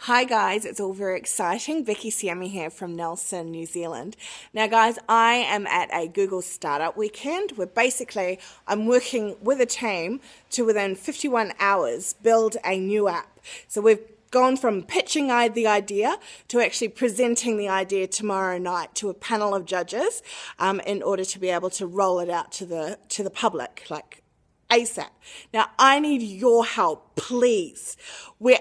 Hi guys, it's all very exciting. Vicky Siami here from Nelson, New Zealand. Now guys, I am at a Google Startup Weekend where basically I'm working with a team to within 51 hours build a new app. So we've gone from pitching the idea to actually presenting the idea tomorrow night to a panel of judges in order to be able to roll it out to the public, like ASAP. Now, I need your help, please.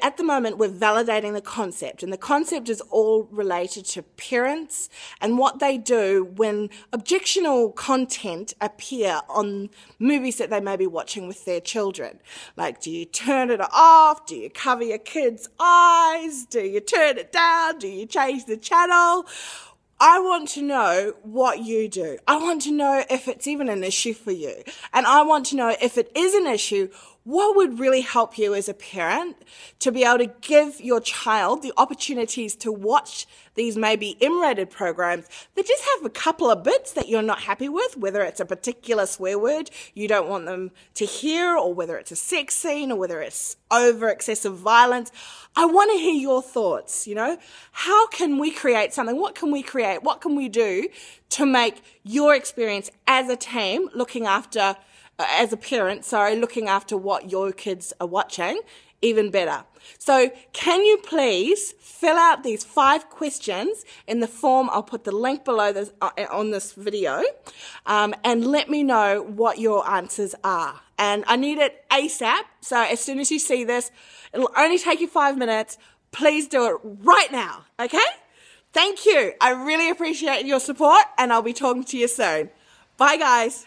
At the moment, we're validating the concept, and the concept is all related to parents and what they do when objectionable content appear on movies that they may be watching with their children. Like, do you turn it off? Do you cover your kids' eyes? Do you turn it down? Do you change the channel? I want to know what you do. I want to know if it's even an issue for you. And I want to know if it is an issue, what would really help you as a parent to be able to give your child the opportunities to watch these maybe M-rated programs that just have a couple of bits that you're not happy with, whether it's a particular swear word you don't want them to hear, or whether it's a sex scene, or whether it's over excessive violence. I want to hear your thoughts, How can we create something? What can we create? What can we do to make your experience as a team looking after what your kids are watching even better? So can you please fill out these 5 questions in the form? I'll put the link below this on this video, and let me know what your answers are. And I need it ASAP. So as soon as you see this, it'll only take you 5 minutes. Please do it right now. Okay? Thank you. I really appreciate your support, and I'll be talking to you soon. Bye, guys.